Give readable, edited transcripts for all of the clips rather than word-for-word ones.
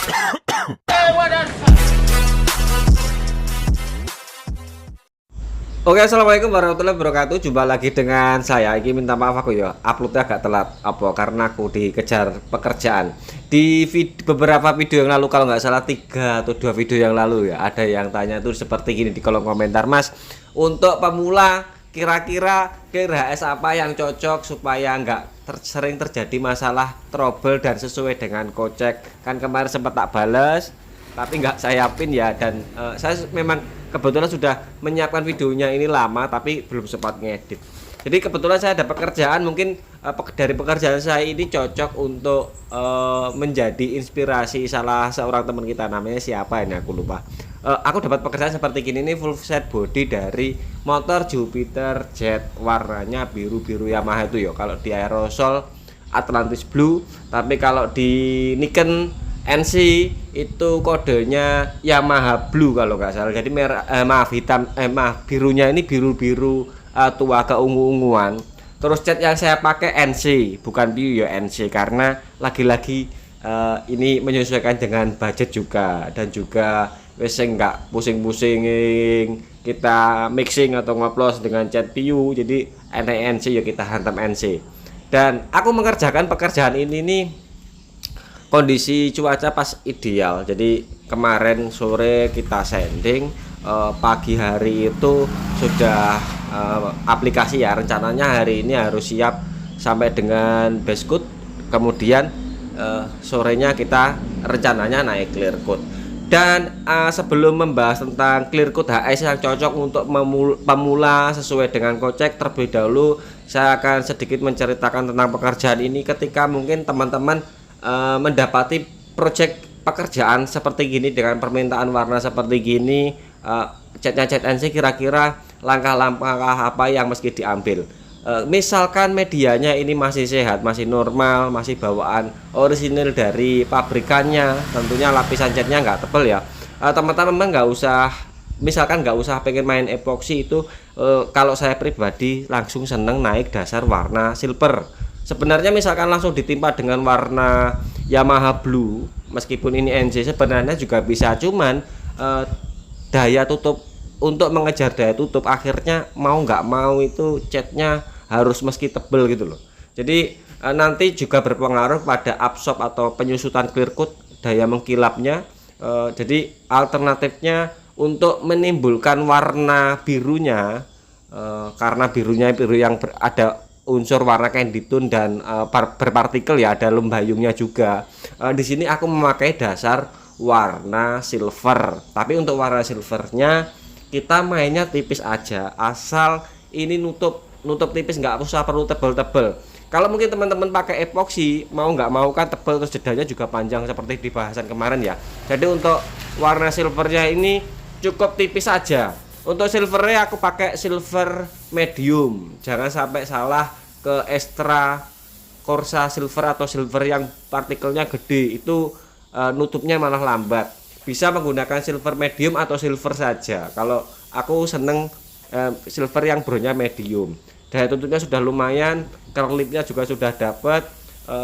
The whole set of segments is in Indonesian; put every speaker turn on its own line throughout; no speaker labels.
Oke, assalamualaikum warahmatullahi wabarakatuh. Jumpa lagi dengan saya. Ini minta maaf aku ya, uploadnya agak telat. Apa? Karena aku dikejar pekerjaan. Di beberapa video yang lalu, kalau nggak salah 3 atau 2 video yang lalu ya, ada yang tanya tuh seperti gini di kolom komentar, Mas. Untuk pemula, kira-kira HS apa yang cocok supaya nggak sering terjadi masalah trouble dan sesuai dengan kocek? Kan kemarin sempat tak bales, tapi nggak saya pin ya, dan saya memang kebetulan sudah menyiapkan videonya ini lama tapi belum sempat ngedit. Jadi kebetulan saya ada pekerjaan, mungkin dari pekerjaan saya ini cocok untuk menjadi inspirasi salah seorang teman kita, namanya siapa ini aku lupa. Aku dapat pekerjaan seperti gini, ini full set body dari motor Jupiter Jet, warnanya biru-biru Yamaha itu ya. Kalau di aerosol Atlantis Blue, tapi kalau di Nikon NC itu kodenya Yamaha Blue kalau nggak salah. Jadi maaf birunya ini biru-biru tua keungu-unguan. Terus cat yang saya pakai NC, bukan Blue ya, NC, karena lagi-lagi ini menyesuaikan dengan budget juga, dan juga wes nggak pusing-pusing kita mixing atau ngoplos dengan cat PU. Jadi NC ya kita hantam NC. Dan aku mengerjakan pekerjaan ini nih kondisi cuaca pas ideal. Jadi kemarin sore kita sanding, pagi hari itu sudah aplikasi ya. Rencananya hari ini harus siap sampai dengan base coat. Kemudian sorenya kita rencananya naik clear coat. Dan sebelum membahas tentang clear coat HS yang cocok untuk pemula sesuai dengan kocek, terlebih dahulu saya akan sedikit menceritakan tentang pekerjaan ini ketika mungkin teman-teman mendapati project pekerjaan seperti gini dengan permintaan warna seperti gini. Catnya cat NC, kira-kira langkah-langkah apa yang mesti diambil. Misalkan medianya ini masih sehat, masih normal, masih bawaan orisinil dari pabrikannya, tentunya lapisan catnya nggak tebel ya. Teman-teman nggak usah, misalkan nggak usah pengen main epoxy itu. Kalau saya pribadi langsung seneng naik dasar warna silver. Sebenarnya misalkan langsung ditimpa dengan warna Yamaha Blue, meskipun ini NC, sebenarnya juga bisa, cuman daya tutup, untuk mengejar daya tutup akhirnya mau nggak mau itu catnya harus meski tebel gitu loh. Jadi nanti juga berpengaruh pada absorb atau penyusutan clear coat, daya mengkilapnya. Jadi alternatifnya untuk menimbulkan warna birunya, karena birunya biru yang ada unsur warna candy tone dan berpartikel ya, ada lembayungnya juga. Di sini aku memakai dasar warna silver, tapi untuk warna silvernya kita mainnya tipis aja, asal ini nutup tipis, nggak usah perlu tebel-tebel. Kalau mungkin teman-teman pakai epoxy, mau nggak mau kan tebel, terus jedanya juga panjang seperti di bahasan kemarin ya. Jadi untuk warna silvernya ini cukup tipis aja. Untuk silvernya aku pakai silver medium, jangan sampai salah ke extra corsa silver atau silver yang partikelnya gede, itu nutupnya malah lambat. Bisa menggunakan silver medium atau silver saja. Kalau aku seneng silver yang brownnya medium, daya tutupnya sudah lumayan, kerlipnya juga sudah dapat,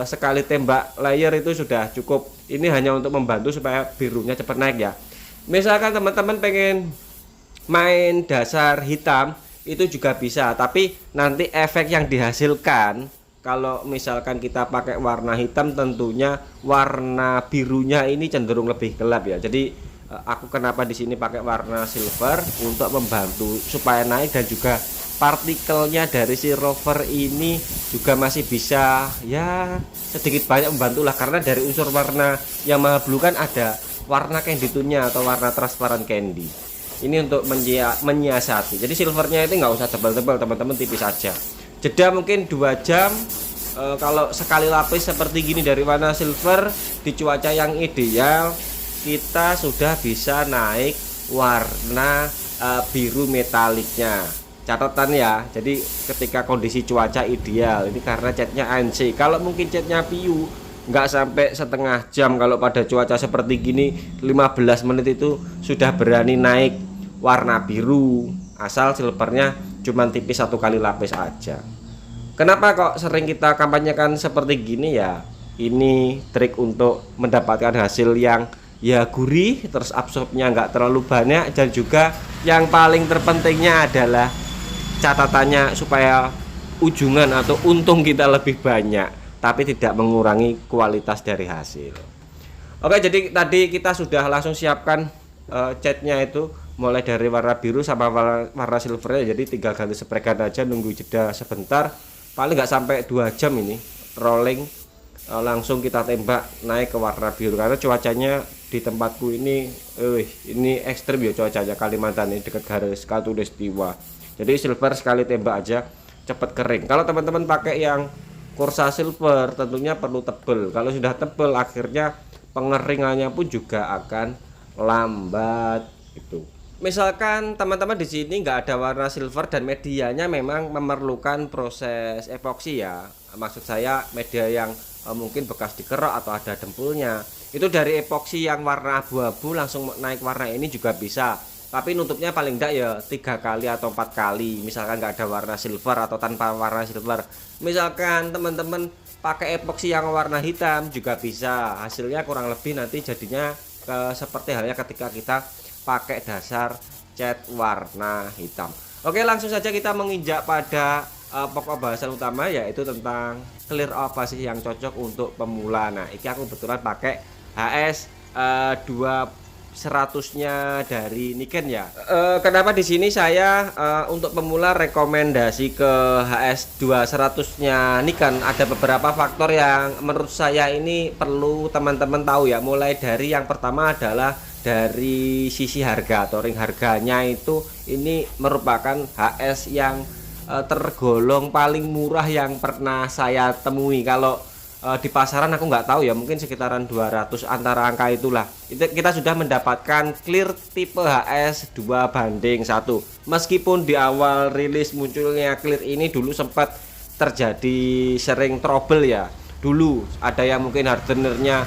sekali tembak layer itu sudah cukup. Ini hanya untuk membantu supaya birunya cepat naik ya. Misalkan teman-teman pengen main dasar hitam, itu juga bisa, tapi nanti efek yang dihasilkan kalau misalkan kita pakai warna hitam, tentunya warna birunya ini cenderung lebih gelap ya. Jadi aku kenapa di sini pakai warna silver untuk membantu supaya naik, dan juga partikelnya dari si rover ini juga masih bisa ya sedikit banyak membantu lah, karena dari unsur warna Yamaha Blue kan ada warna candy tone-nya atau warna transparan candy. Ini untuk menyiasati. Jadi silvernya itu nggak usah tebal-tebal, teman-teman, tipis aja. Jeda mungkin 2 jam. Kalau sekali lapis seperti gini dari warna silver di cuaca yang ideal, kita sudah bisa naik warna biru metaliknya. Catatan ya, jadi ketika kondisi cuaca ideal, ini karena catnya ANC. Kalau mungkin catnya PU, nggak sampai setengah jam, kalau pada cuaca seperti gini 15 menit itu sudah berani naik warna biru, asal silvernya cuma tipis 1 kali lapis aja. Kenapa kok sering kita kampanyekan seperti gini ya? Ini trik untuk mendapatkan hasil yang ya gurih, terus absorbnya nggak terlalu banyak, dan juga yang paling terpentingnya adalah catatannya supaya ujungan atau untung kita lebih banyak tapi tidak mengurangi kualitas dari hasil. Oke, jadi tadi kita sudah langsung siapkan catnya itu mulai dari warna biru sama warna silver, jadi tinggal ganti spregan aja, nunggu jeda sebentar, paling nggak sampai 2 jam ini rolling, langsung kita tembak naik ke warna biru karena cuacanya di tempatku ini ekstrim ya cuacanya. Kalimantan ini dekat garis khatulistiwa, jadi silver sekali tembak aja cepat kering. Kalau teman-teman pakai yang kursa silver tentunya perlu tebel, kalau sudah tebel akhirnya pengeringannya pun juga akan lambat itu. Misalkan teman-teman di sini nggak ada warna silver dan medianya memang memerlukan proses epoksi ya, maksud saya media yang mungkin bekas dikerok atau ada dempulnya, itu dari epoksi yang warna abu-abu langsung naik warna ini juga bisa, tapi nutupnya paling enggak ya 3 kali atau 4 kali. Misalkan nggak ada warna silver atau tanpa warna silver, misalkan teman-teman pakai epoksi yang warna hitam juga bisa, hasilnya kurang lebih nanti jadinya seperti halnya ketika kita pakai dasar cat warna hitam. Oke, langsung saja kita menginjak pada pokok bahasan utama, yaitu tentang clear apa sih yang cocok untuk pemula. Nah, ini aku kebetulan pakai HS 200-nya dari Niken ya. Kenapa di sini saya untuk pemula rekomendasi ke HS 200-nya Nikon? Ada beberapa faktor yang menurut saya ini perlu teman-teman tahu ya. Mulai dari yang pertama adalah dari sisi harga atau ring harganya, itu ini merupakan HS yang tergolong paling murah yang pernah saya temui. Kalau di pasaran aku nggak tahu ya, mungkin sekitaran 200, antara angka itulah. Itu kita sudah mendapatkan clear tipe HS 2:1. Meskipun di awal rilis munculnya clear ini dulu sempat terjadi sering trouble ya. Dulu ada yang mungkin hardenernya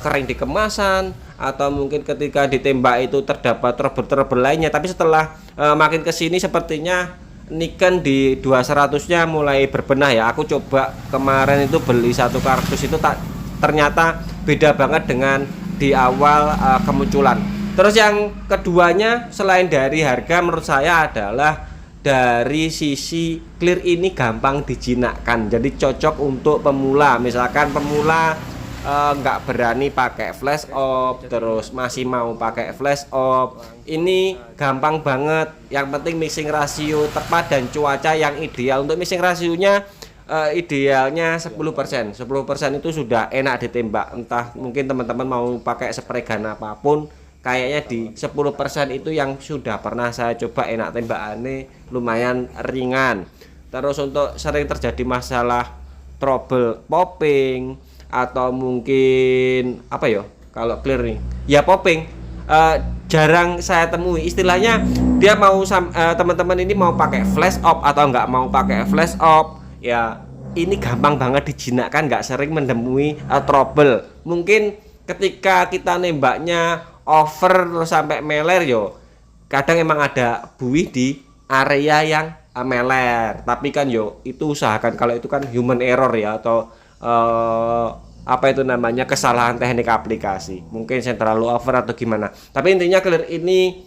kering di kemasan, atau mungkin ketika ditembak itu terdapat trouble-trouble lainnya. Tapi setelah makin kesini sepertinya Nikon di 200-nya mulai berbenah ya. Aku coba kemarin itu beli satu kardus itu ternyata beda banget dengan di awal kemunculan. Terus yang keduanya selain dari harga, menurut saya adalah dari sisi clear ini gampang dijinakkan, jadi cocok untuk pemula. Misalkan pemula nggak berani pakai flash op, terus masih mau pakai flash op, ini gampang banget. Yang penting mixing rasio tepat dan cuaca yang ideal. Untuk mixing rasionya idealnya 10%. 10% itu sudah enak ditembak. Entah mungkin teman-teman mau pakai spray gun apapun, kayaknya di 10% itu yang sudah pernah saya coba enak tembakannya, lumayan ringan. Terus untuk sering terjadi masalah trouble popping atau mungkin apa ya, kalau clear nih ya popping, jarang saya temui. Istilahnya dia mau teman-teman ini mau pakai flash op atau nggak mau pakai flash op ya, ini gampang banget dijinakkan, nggak sering menemui trouble. Mungkin ketika kita nembaknya over terus sampai meler yo, kadang emang ada buih di area yang meler, tapi kan yo itu usahakan, kalau itu kan human error ya, atau apa itu namanya, kesalahan teknik aplikasi, mungkin saya terlalu over atau gimana. Tapi intinya clear ini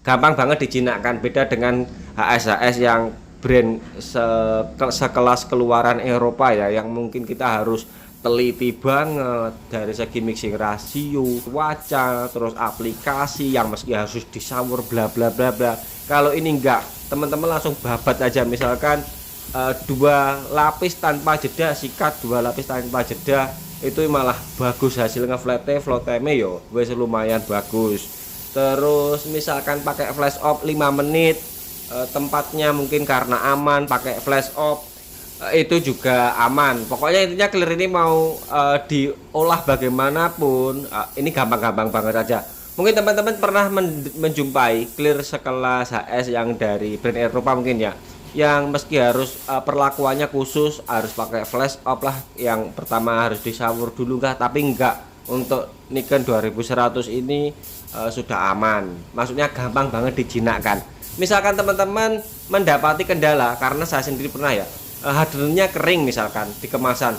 gampang banget dijinakkan, beda dengan HS yang brand sekelas keluaran Eropa ya, yang mungkin kita harus teliti banget dari segi mixing rasio, cuaca, terus aplikasi yang meski harus disawur bla bla bla bla. Kalau ini enggak, teman-teman langsung babat aja. Misalkan 2 lapis tanpa jeda, sikat 2 lapis tanpa jeda, itu malah bagus hasilnya. Floatnya yo wes lumayan bagus. Terus misalkan pakai flash op 5 menit, tempatnya mungkin karena aman pakai flash op, itu juga aman. Pokoknya intinya clear ini mau diolah bagaimanapun, ini gampang-gampang banget aja. Mungkin teman-teman pernah menjumpai clear sekelas HS yang dari brand Eropa mungkin ya, yang meski harus perlakuannya khusus, harus pakai flash op lah, yang pertama harus disawur dulu kah, tapi enggak. Untuk Nikon 2100 ini sudah aman, maksudnya gampang banget dijinakkan. Misalkan teman-teman mendapati kendala, karena saya sendiri pernah ya, hardenernya kering misalkan di kemasan,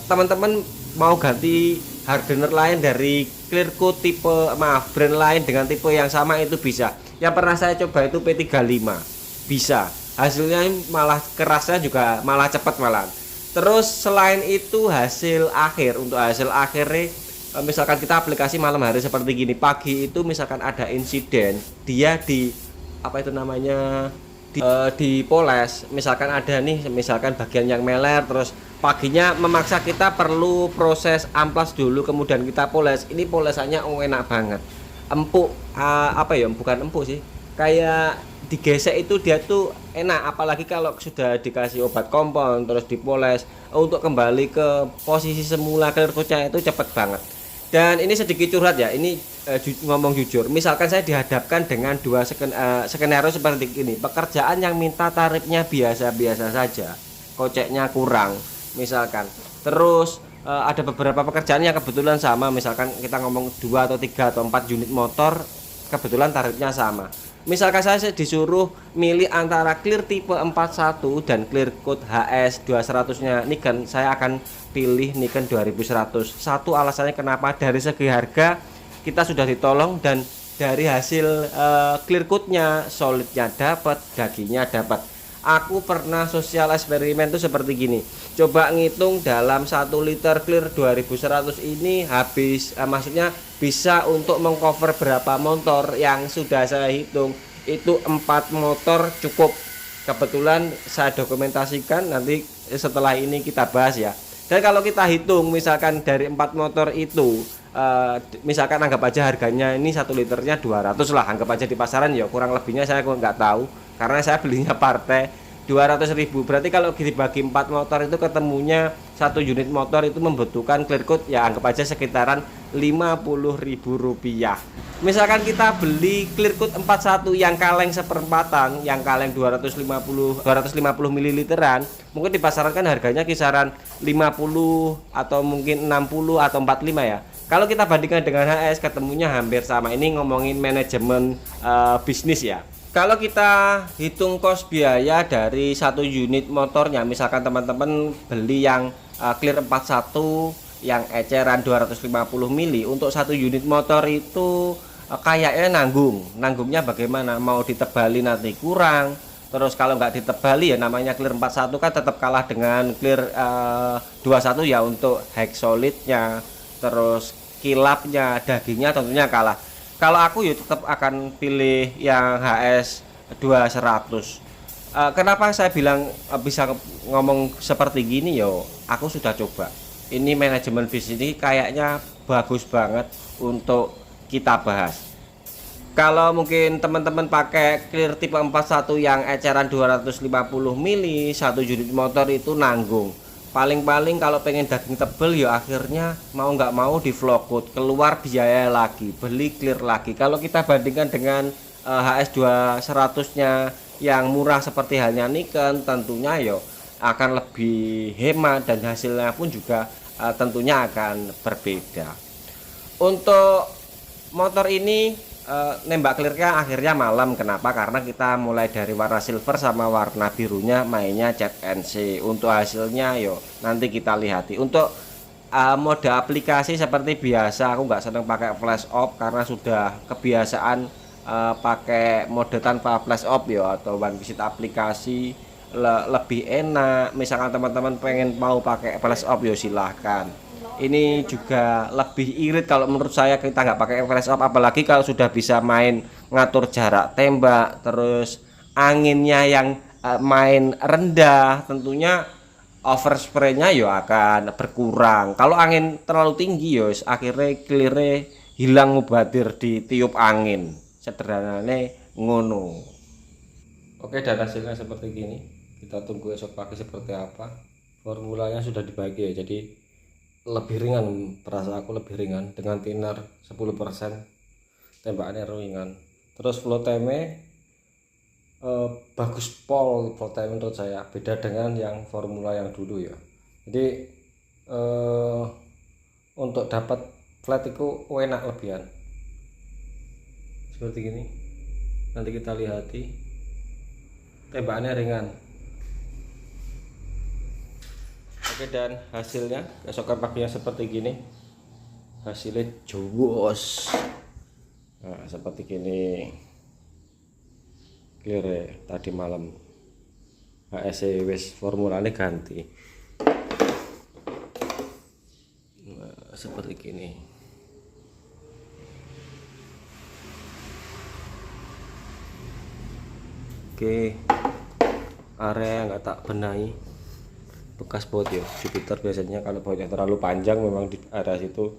teman-teman mau ganti hardener lain dari clear coat tipe brand lain dengan tipe yang sama itu bisa. Yang pernah saya coba itu P35 bisa, hasilnya malah kerasnya juga malah cepat malah. Terus selain itu hasil akhir, untuk hasil akhirnya misalkan kita aplikasi malam hari seperti gini, pagi itu misalkan ada insiden dia di apa itu namanya dipoles, misalkan ada nih misalkan bagian yang meler, terus paginya memaksa kita perlu proses amplas dulu kemudian kita poles. Ini polesannya enak banget, empuk, apa ya, bukan empuk sih, kayak digesek itu dia tuh enak, apalagi kalau sudah dikasih obat kompon terus dipoles untuk kembali ke posisi semula clear coatnya itu cepet banget. Dan ini sedikit curhat ya, ini ngomong jujur, misalkan saya dihadapkan dengan dua skenario seperti ini, pekerjaan yang minta tarifnya biasa-biasa saja, koceknya kurang misalkan, terus ada beberapa pekerjaan yang kebetulan sama, misalkan kita ngomong 2 atau 3 atau 4 unit motor kebetulan tarifnya sama. Misalkan saya disuruh milih antara clear tipe 41 dan clear coat HS 200 nya Nikon, saya akan pilih Nikon 2100. Satu alasannya kenapa, dari segi harga kita sudah ditolong, dan dari hasil clear coatnya, solidnya dapat, dagingnya dapat. Aku pernah sosial eksperimen tuh seperti gini, coba ngitung dalam 1 liter clear 2100 ini habis, maksudnya bisa untuk mengcover berapa motor. Yang sudah saya hitung itu 4 motor cukup, kebetulan saya dokumentasikan, nanti setelah ini kita bahas ya. Dan kalau kita hitung misalkan dari 4 motor itu, misalkan anggap aja harganya ini 1 liternya 200 lah, anggap aja di pasaran ya, kurang lebihnya saya kok nggak tahu karena saya belinya partai 200.000. Berarti kalau dibagi 4 motor itu ketemunya satu unit motor itu membutuhkan clear coat ya, anggap aja sekitaran Rp50.000. Misalkan kita beli clear coat 41 yang kaleng seperempatan, yang kaleng 250 ml, mungkin di pasaran kan harganya kisaran 50 atau mungkin 60 atau 45 ya. Kalau kita bandingkan dengan HS ketemunya hampir sama. Ini ngomongin manajemen bisnis ya. Kalau kita hitung kos biaya dari satu unit motornya, misalkan teman-teman beli yang clear 41 yang eceran 250 mili, untuk satu unit motor itu kayaknya nanggungnya bagaimana, mau ditebali nanti kurang. Terus kalau nggak ditebali ya namanya clear 41 kan tetap kalah dengan clear 21 ya, untuk hex solidnya, terus kilapnya, dagingnya tentunya kalah. Kalau aku ya tetap akan pilih yang HS 200. Kenapa saya bilang bisa ngomong seperti gini yo? Aku sudah coba. Ini manajemen bisnis ini kayaknya bagus banget untuk kita bahas. Kalau mungkin teman-teman pakai clear tipe 41 yang eceran 250 mili, satu unit motor itu nanggung. Paling-paling kalau pengen daging tebel ya akhirnya mau nggak mau di vlog coat, keluar biaya lagi, beli clear lagi. Kalau kita bandingkan dengan HS 200 nya yang murah seperti halnya Nikon, tentunya ya akan lebih hemat dan hasilnya pun juga tentunya akan berbeda. Untuk motor ini nembak clearnya akhirnya malam. Kenapa? Karena kita mulai dari warna silver sama warna birunya mainnya cat NC. Untuk hasilnya yo nanti kita lihati. Untuk mode aplikasi seperti biasa, aku nggak seneng pakai flash off karena sudah kebiasaan pakai mode tanpa flash off yo, atau one visit aplikasi lebih enak. Misalkan teman-teman pengen mau pakai flash off yo silahkan. Ini juga lebih irit kalau menurut saya kita nggak pakai flash off, apalagi kalau sudah bisa main ngatur jarak tembak, terus anginnya yang main rendah, tentunya overspray-nya ya akan berkurang. Kalau angin terlalu tinggi ya akhirnya clear hilang mubadir di tiup angin, sederhananya ngono. Oke, dan hasilnya seperti gini. Kita tunggu esok pagi seperti apa. Formulanya sudah dibagi ya, jadi lebih ringan, perasa aku lebih ringan dengan thinner 10%, tembakannya ringan. Terus flow time bagus pol, flow time menurut saya beda dengan yang formula yang dulu ya. Jadi untuk dapat flat itu enak lebihan seperti gini. Nanti kita lihati tembakannya ringan.
Oke, dan hasilnya keesokan paginya seperti gini, hasilnya jowos. Nah, seperti gini. Clear ya, tadi malam HSC wis formulanya ganti. Nah, seperti gini. Oke, area yang nggak tak benahi bekas baut ya. Jupiter biasanya kalau bautnya terlalu panjang memang di area situ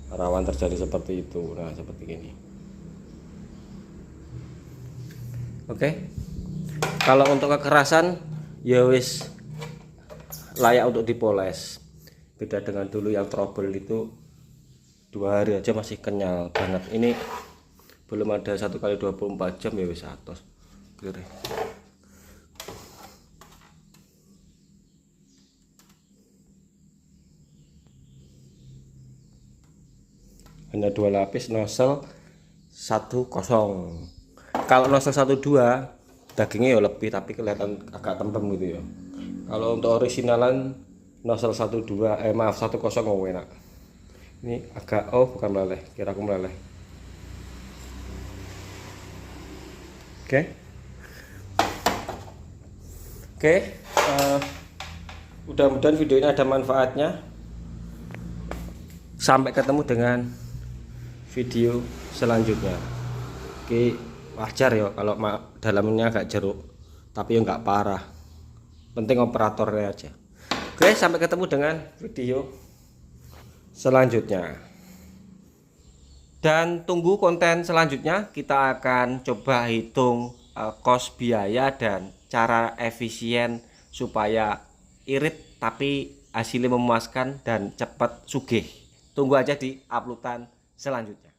rawan terjadi seperti itu. Nah, seperti gini. Oke, kalau untuk kekerasan ya wis layak untuk dipoles. Beda dengan dulu yang trouble itu 2 hari aja masih kenyal banget. Ini belum ada 1 kali 24 jam ya wis atos. Clear. Hanya 2 lapis nozzle 10. Kalau nozzle 12 dagingnya ya lebih tapi kelihatan agak tempem gitu ya. Kalau untuk originalan nozzle 12 maaf 10 enak. Ini agak bukan meleleh, kira aku meleleh. Oke, mudah-mudahan video ini ada manfaatnya. Sampai ketemu dengan video selanjutnya. Oke, wajar ya kalau dalamnya agak jeruk, tapi ya nggak parah. Penting operatornya aja. Oke, sampai ketemu dengan video selanjutnya. Dan tunggu konten selanjutnya, kita akan coba hitung kos biaya dan cara efisien supaya irit tapi hasilnya memuaskan dan cepat sugih. Tunggu aja di uploadan selanjutnya.